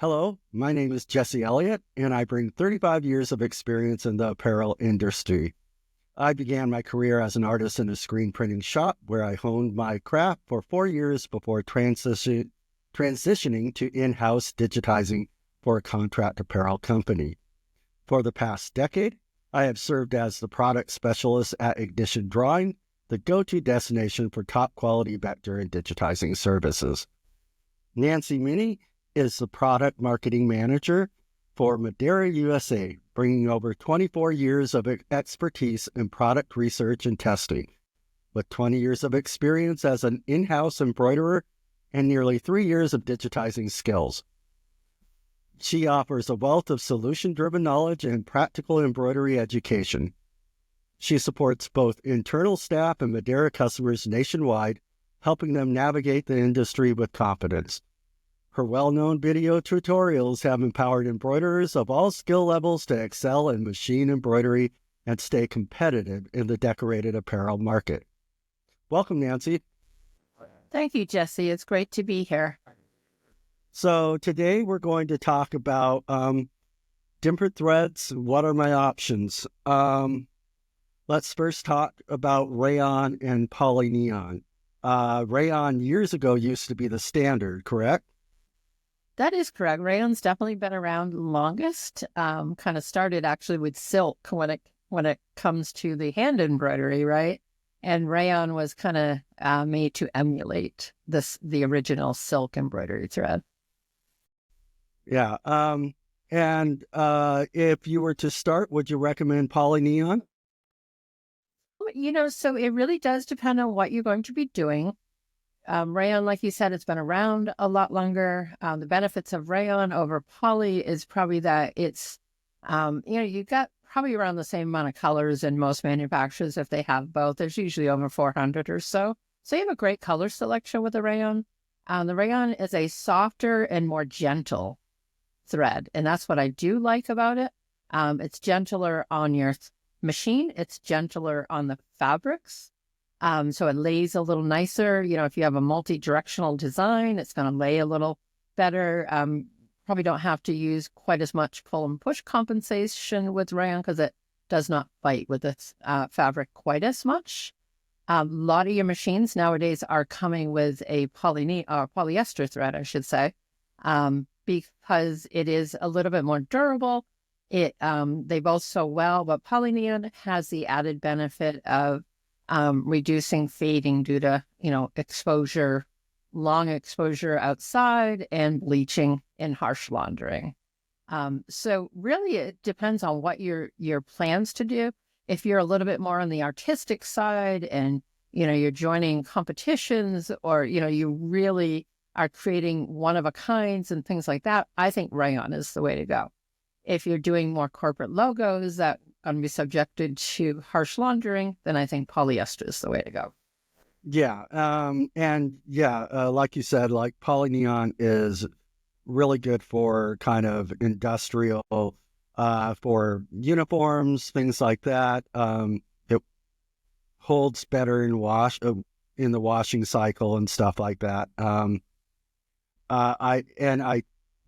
Hello, my name is Jesse Elliott, and I bring 35 years of experience in the apparel industry. I began my career as an artist in a screen printing shop where I honed my craft for 4 years before transitioning to in-house digitizing for a contract apparel company. For the past decade, I have served as the product specialist at Ignition Drawing, the go-to destination for top-quality vector and digitizing services. Nancy Minnie is the product marketing manager for Madeira, USA, bringing over 24 years of expertise in product research and testing. With 20 years of experience as an in-house embroiderer and nearly 3 years of digitizing skills. She offers a wealth of solution-driven knowledge and practical embroidery education. She supports both internal staff and Madeira customers nationwide, helping them navigate the industry with confidence. Her well-known video tutorials have empowered embroiderers of all skill levels to excel in machine embroidery and stay competitive in the decorated apparel market. Welcome, Nancy. Thank you, Jesse. It's great to be here. So today we're going to talk about different threads. What are my options? Let's first talk about Rayon and Polyneon. Rayon years ago used to be the standard, correct? That is correct. Rayon's definitely been around longest. Kind of started actually with silk when it comes to the hand embroidery, right? And Rayon was kind of made to emulate the original silk embroidery thread. Yeah. And if you were to start, would you recommend Polyneon? So it really does depend on what you're going to be doing. Rayon, like you said, it's been around a lot longer. The benefits of Rayon over poly is probably that it's, you've got probably around the same amount of colors in most manufacturers if they have both. There's usually over 400 or so. So you have a great color selection with the Rayon. The Rayon is a softer and more gentle thread, and that's what I do like about it. It's gentler on your machine. It's gentler on the fabrics. So it lays a little nicer. If you have a multi-directional design, it's going to lay a little better. Probably don't have to use quite as much pull and push compensation with Rayon because it does not fight with this fabric quite as much. A lot of your machines nowadays are coming with a polyester thread, I should say, because it is a little bit more durable. They both sew well, but Polyneon has the added benefit of reducing fading due to, long exposure outside and bleaching and harsh laundering. So really it depends on what your plans to do. If you're a little bit more on the artistic side and, you're joining competitions or, you really are creating one of a kinds and things like that, I think Rayon is the way to go. If you're doing more corporate logos that going to be subjected to harsh laundering, then I think polyester is the way to go. Yeah. Like you said, like Polyneon is really good for kind of industrial, for uniforms, things like that. It holds better in the washing cycle and stuff like that. I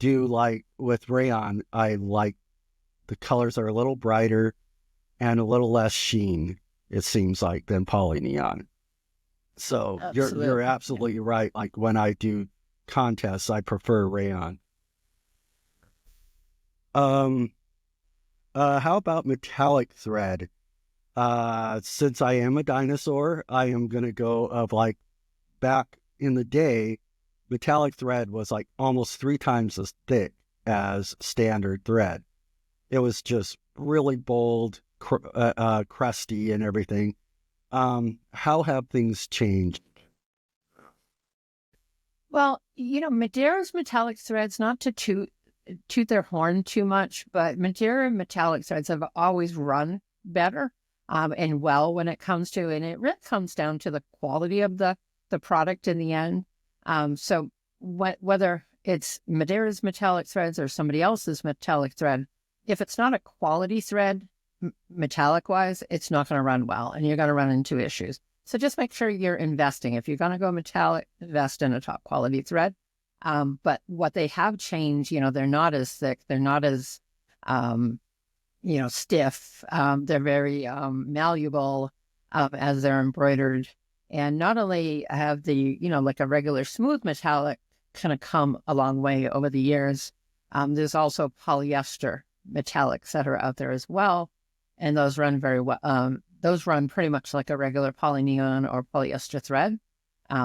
do like with Rayon, I like the colors are a little brighter and a little less sheen, it seems like, than Polyneon. So you're absolutely right. Like when I do contests, I prefer Rayon. How about metallic thread? Since I am a dinosaur, I am going to go of like back in the day, metallic thread was like almost 3 times as thick as standard thread. It was just really bold, crusty and everything. How have things changed? Well, Madeira's metallic threads, not to toot their horn too much, but Madeira metallic threads have always run better and well when it comes to, and it really comes down to the quality of the product in the end. So whether it's Madeira's metallic threads or somebody else's metallic thread, if it's not a quality thread, metallic-wise, it's not going to run well, and you're going to run into issues. So just make sure you're investing. If you're going to go metallic, invest in a top quality thread. But what they have changed, they're not as thick, they're not as, stiff. They're very malleable as they're embroidered. And not only have the, like a regular smooth metallic kind of come a long way over the years, there's also polyester metallics that are out there as well. And those run very well. Those run pretty much like a regular Polyneon or polyester thread.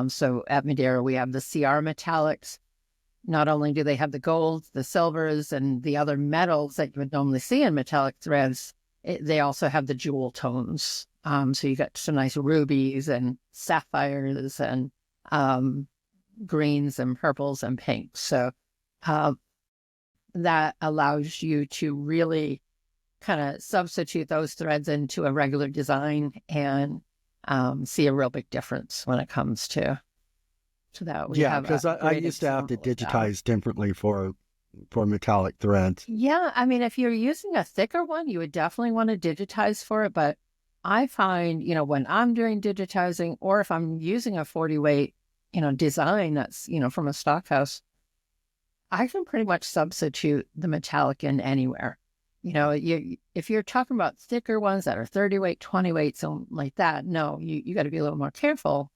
So at Madeira, we have the CR metallics. Not only do they have the golds, the silvers, and the other metals that you would normally see in metallic threads, they also have the jewel tones. So you got some nice rubies and sapphires and greens and purples and pinks. So that allows you to really kind of substitute those threads into a regular design and see a real big difference when it comes to that. Yeah, because I used to have to digitize differently for metallic threads. Yeah, I mean, if you're using a thicker one, you would definitely want to digitize for it. But I find, when I'm doing digitizing, or if I'm using a 40 weight, design that's, from a stock house, I can pretty much substitute the metallic in anywhere. If you're talking about thicker ones that are 30 weight, 20 weight, something like that, no, you got to be a little more careful.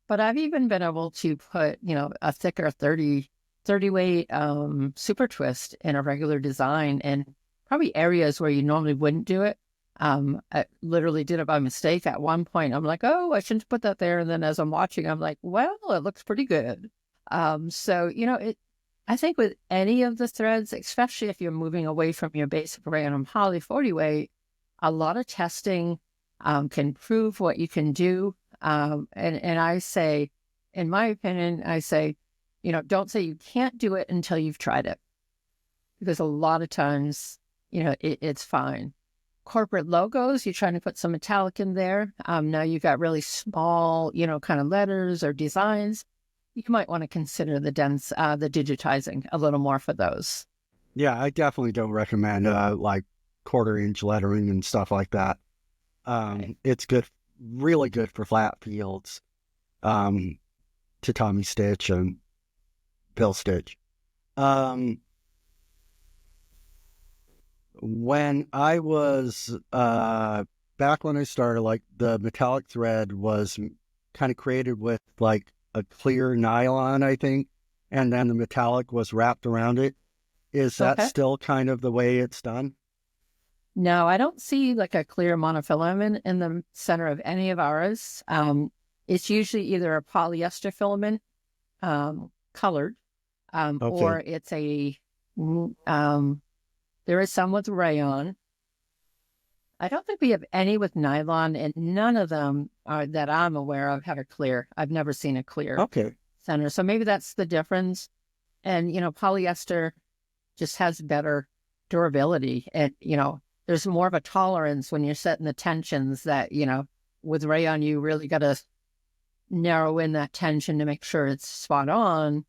But I've even been able to put, a thicker 30 weight super twist in a regular design, and probably areas where you normally wouldn't do it. I literally did it by mistake at one point. I'm like, oh, I shouldn't put that there. And then as I'm watching, I'm like, well, it looks pretty good. So, I think with any of the threads, especially if you're moving away from your basic rayon and poly 40 weight, a lot of testing can prove what you can do. And I say, in my opinion, I say, don't say you can't do it until you've tried it. Because a lot of times, it's fine. Corporate logos, you're trying to put some metallic in there. Now you've got really small, kind of letters or designs. You might want to consider the digitizing a little more for those. Yeah, I definitely don't recommend like 1/4-inch lettering and stuff like that. Right. It's good, really good for flat fields, tatami stitch and pill stitch. When I was back when I started, like the metallic thread was kind of created with like a clear nylon, I think, and then the metallic was wrapped around it. Is that Okay. still kind of the way it's done? No, I don't see like a clear monofilament in the center of any of ours. It's usually either a polyester filament, colored, or Okay. it's there is some with rayon. I don't think we have any with nylon, and none of them that I'm aware of have a clear. I've never seen a clear Okay. center. So maybe that's the difference. And, polyester just has better durability. And, there's more of a tolerance when you're setting the tensions that, with rayon, you really got to narrow in that tension to make sure it's spot on.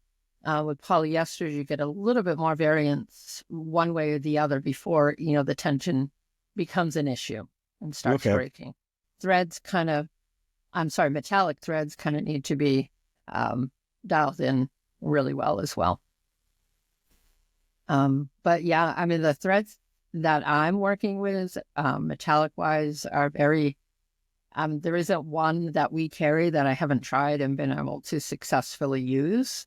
With polyesters, you get a little bit more variance one way or the other before, the tension becomes an issue and starts Okay. breaking. Metallic threads kind of need to be dialed in really well as well. But yeah, I mean, the threads that I'm working with, metallic wise, are very, there isn't one that we carry that I haven't tried and been able to successfully use.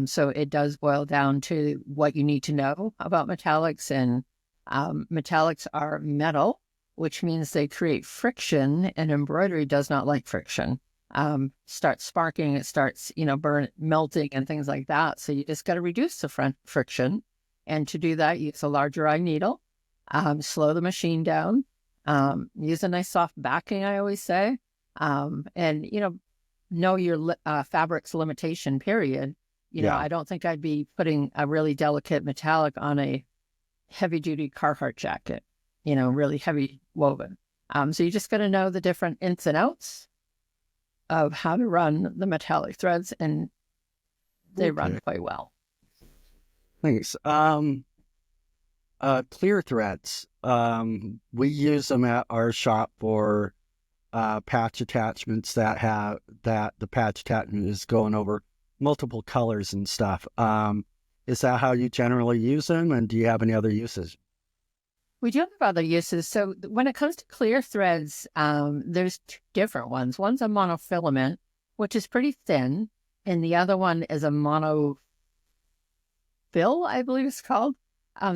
So it does boil down to what you need to know about metallics, and metallics are metal, which means they create friction, and embroidery does not like friction. Starts sparking, it starts, melting and things like that. So you just got to reduce the friction. And to do that, use a larger eye needle, slow the machine down, use a nice soft backing, I always say, and, know your fabric's limitation period. Yeah. I don't think I'd be putting a really delicate metallic on a heavy duty Carhartt jacket, really heavy woven. So you just got to know the different ins and outs of how to run the metallic threads, and they run quite well. Thanks. Clear threads. We use them at our shop for patch attachments that the patch attachment is going over multiple colors and stuff. Is that how you generally use them? And do you have any other uses? We do have other uses. So when it comes to clear threads, there's two different ones. One's a monofilament, which is pretty thin, and the other one is a monofill, I believe it's called.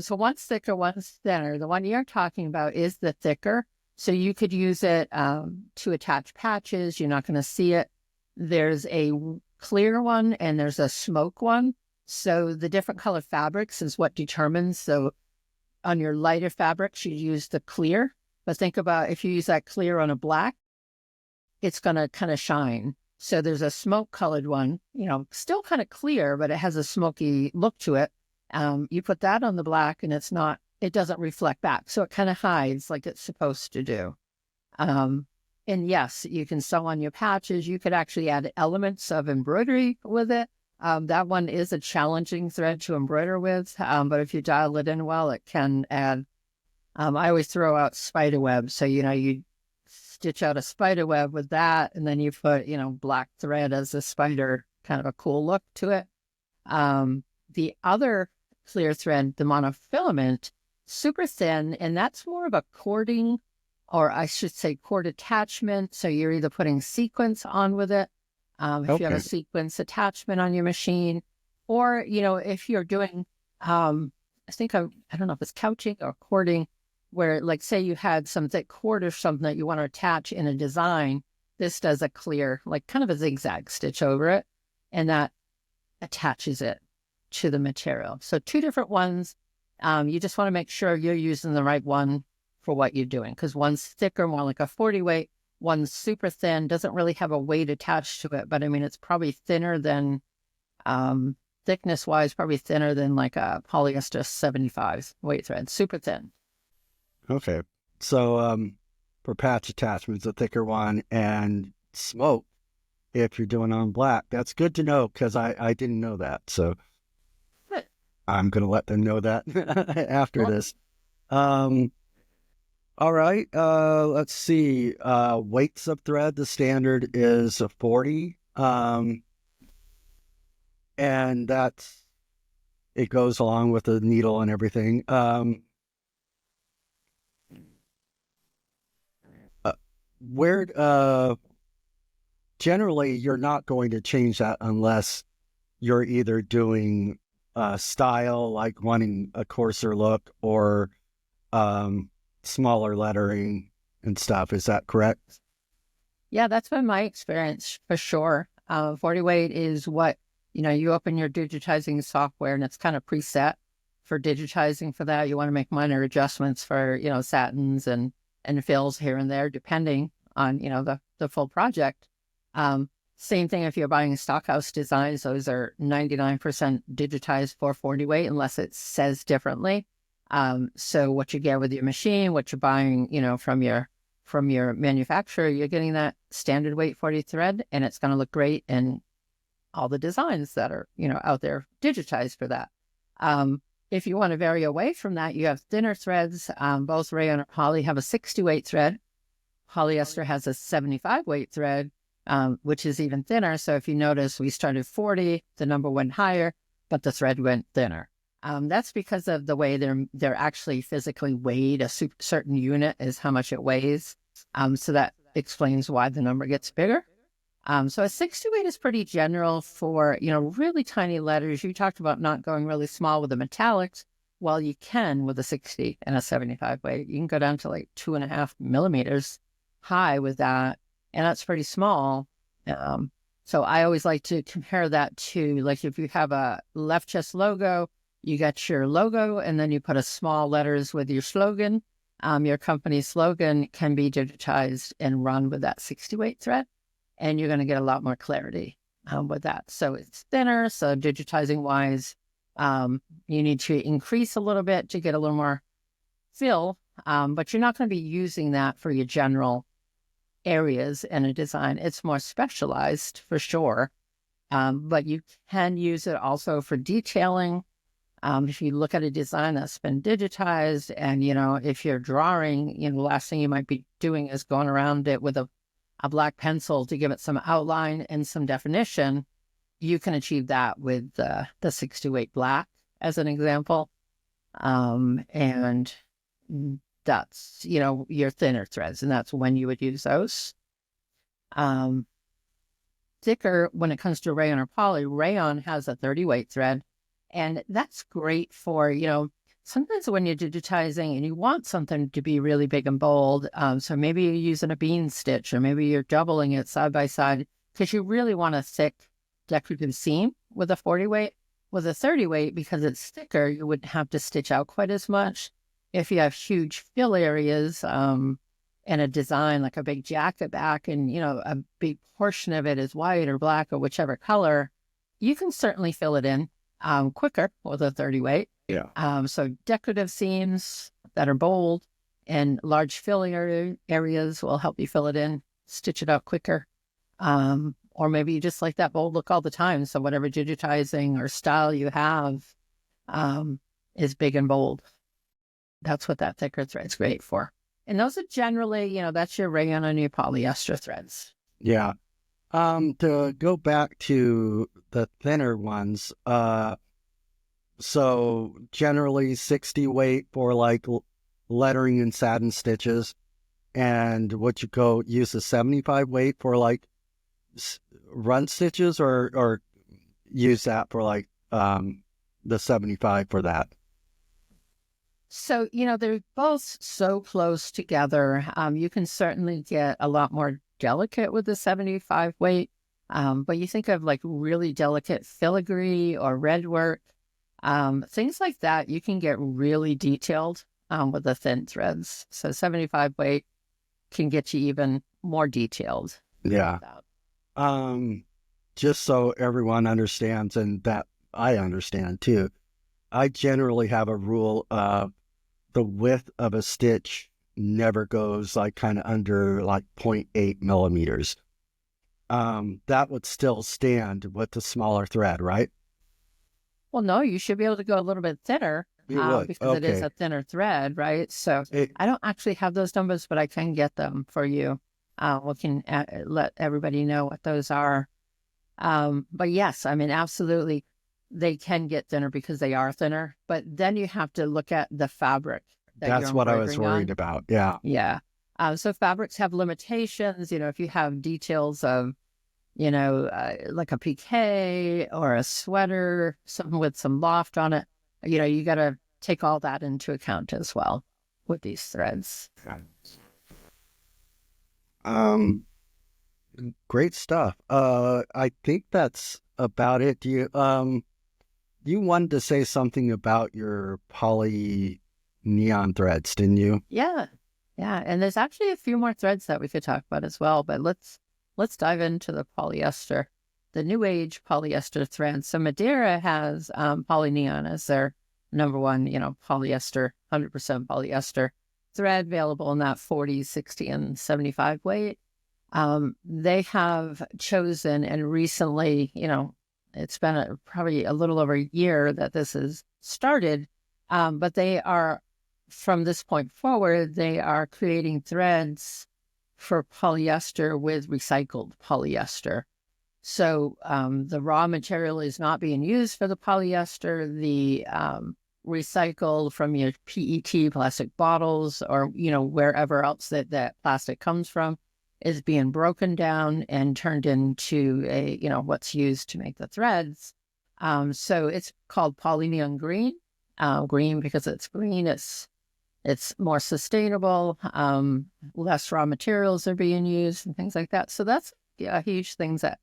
So one's thicker, one's thinner. The one you're talking about is the thicker. So you could use it to attach patches. You're not going to see it. There's a clear one and there's a smoke one. So the different color fabrics is what determines. So on your lighter fabrics, you use the clear. But think about if you use that clear on a black, it's going to kind of shine. So there's a smoke colored one, still kind of clear, but it has a smoky look to it. You put that on the black and it doesn't reflect back. So it kind of hides like it's supposed to do. And yes, you can sew on your patches. You could actually add elements of embroidery with it. That one is a challenging thread to embroider with, but if you dial it in well, it can add. I always throw out spider web. So, you stitch out a spider web with that, and then you put, black thread as a spider, kind of a cool look to it. The other clear thread, the monofilament, super thin, and that's more of a cording, or I should say cord attachment. So you're either putting sequins on with it, if you have a sequence attachment on your machine, or, if you're doing, I don't know if it's couching or cording, where like say you had some thick cord or something that you want to attach in a design, this does a clear, like kind of a zigzag stitch over it, and that attaches it to the material. So two different ones. You just want to make sure you're using the right one for what you're doing, because one's thicker, more like a 40 weight, one's super thin, doesn't really have a weight attached to it, but I mean, it's probably thinner than, thickness wise, probably thinner than like a polyester 75 weight thread, super thin. Okay. So for patch attachments, a thicker one, and smoke, if you're doing on black, that's good to know, because I didn't know that. So I'm going to let them know that after this. All right. Let's see. Weights of thread, the standard is a 40. And it goes along with the needle and everything. Generally, you're not going to change that unless you're either doing style, like wanting a coarser look, or smaller lettering and stuff. Is that correct? Yeah, that's been my experience for sure. 40 weight is what, you open your digitizing software and it's kind of preset for digitizing for that. You want to make minor adjustments for, satins and fills here and there, depending on, the full project. Same thing if you're buying stockhouse designs, those are 99% digitized for 40 weight, unless it says differently. So what you get with your machine, what you're buying, from your manufacturer, you're getting that standard weight 40 thread, and it's going to look great in all the designs that are, out there digitized for that. If you want to vary away from that, you have thinner threads. Both Rayon and Poly have a 60 weight thread. Polyester has a 75 weight thread, which is even thinner. So if you notice, we started 40, the number went higher, but the thread went thinner. That's because of the way they're actually physically weighed. A certain unit is how much it weighs. So that explains why the number gets bigger. So a 60 weight is pretty general for, really tiny letters. You talked about not going really small with the metallics. Well, you can with a 60 and a 75 weight. You can go down to like 2.5 millimeters high with that, and that's pretty small. So I always like to compare that to, like, if you have a left chest logo, you got your logo, and then you put a small letters with your slogan. Your company slogan can be digitized and run with that 60 weight thread, and you're going to get a lot more clarity with that. So it's thinner. So digitizing wise, you need to increase a little bit to get a little more fill, but you're not going to be using that for your general areas in a design. It's more specialized for sure, but you can use it also for detailing. If you look at a design that's been digitized, and, if you're drawing, the last thing you might be doing is going around it with a black pencil to give it some outline and some definition. you can achieve that with the 628 black as an example. And that's, your thinner threads, and that's when you would use those. Thicker, when it comes to rayon or poly, rayon has a 30 weight thread, and that's great for, sometimes when you're digitizing and you want something to be really big and bold, so maybe you're using a bean stitch, or maybe you're doubling it side by side because you really want a thick decorative seam with a 40 weight. With a 30 weight, because it's thicker, you wouldn't have to stitch out quite as much. If you have huge fill areas, and a design like a big jacket back, and a big portion of it is white or black or whichever color, you can certainly fill it in quicker with a 30 weight. Yeah. So decorative seams that are bold and large fill areas will help you fill it in, stitch it out quicker. Or maybe you just like that bold look all the time. So whatever digitizing or style you have is big and bold. That's what that thicker thread's great for. And those are generally, that's your rayon and your polyester threads. Yeah. To go back to the thinner ones, so generally 60 weight for like lettering and satin stitches, and would you go use the 75 weight for like run stitches, or use that for like the 75 for that? So, they're both so close together. You can certainly get a lot more delicate with the 75 weight. But you think of like really delicate filigree or red work, things like that, you can get really detailed with the thin threads. So 75 weight can get you even more detailed. Yeah. Just so everyone understands, and that I understand too, I generally have a rule of the width of a stitch never goes like kind of under like 0.8 millimeters. That would still stand with the smaller thread, right? Well, no, you should be able to go a little bit thinner because it is Okay. a thinner thread, right? So I don't actually have those numbers, but I can get them for you. We can let everybody know what those are. But yes, I mean, absolutely, they can get thinner because they are thinner. But then you have to look at the fabric that That's you're what I was embroidering worried on. about. Yeah. Yeah. So fabrics have limitations. If you have details of, like a piqué or a sweater, something with some loft on it, you got to take all that into account as well with these threads. Great stuff. I think that's about it. You wanted to say something about your poly neon threads, didn't you? Yeah. Yeah. And there's actually a few more threads that we could talk about as well, but let's dive into the polyester, the new age polyester thread. So Madeira has Polyneon as their number one, polyester, 100% polyester thread available in that 40, 60, and 75 weight. They have chosen, and recently, it's been probably a little over a year that this has started, but they are, from this point forward, they are creating threads for polyester with recycled polyester. So the raw material is not being used for the polyester. The recycled from your PET plastic bottles, or wherever else that plastic comes from, is being broken down and turned into a what's used to make the threads. So it's called Polyneon Green. Green because it's green. It's more sustainable. Less raw materials are being used and things like that. So that's a huge thing that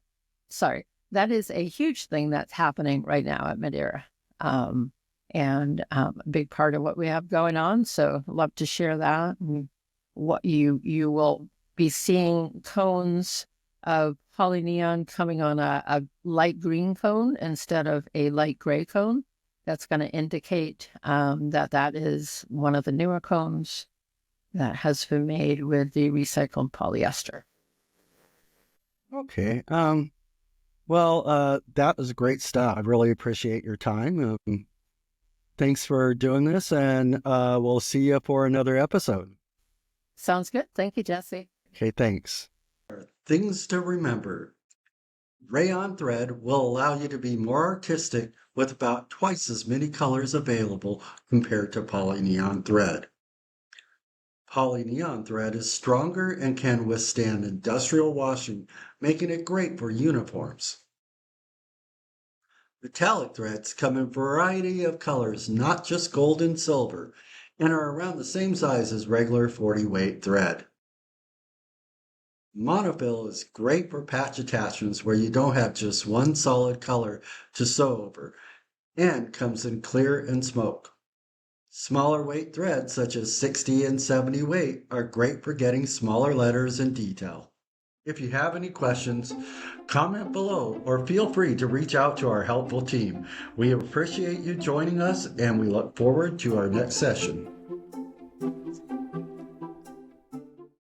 is a huge thing that's happening right now at Madeira. And a big part of what we have going on. So love to share that. And what you will be seeing cones of Polyneon coming on a light green cone instead of a light gray cone. That's going to indicate that is one of the newer cones that has been made with the recycled polyester. Okay. Well, that was great stuff. I really appreciate your time. Thanks for doing this, and we'll see you for another episode. Sounds good. Thank you, Jesse. Okay, thanks. Things to remember. Rayon thread will allow you to be more artistic with about twice as many colors available compared to Polyneon thread. Polyneon thread is stronger and can withstand industrial washing, making it great for uniforms. Metallic threads come in a variety of colors, not just gold and silver, and are around the same size as regular 40-weight thread. Monofill is great for patch attachments where you don't have just one solid color to sew over, and comes in clear and smoke. Smaller weight threads such as 60 and 70 weight are great for getting smaller letters and detail. If you have any questions, comment below or feel free to reach out to our helpful team. We appreciate you joining us and we look forward to our next session.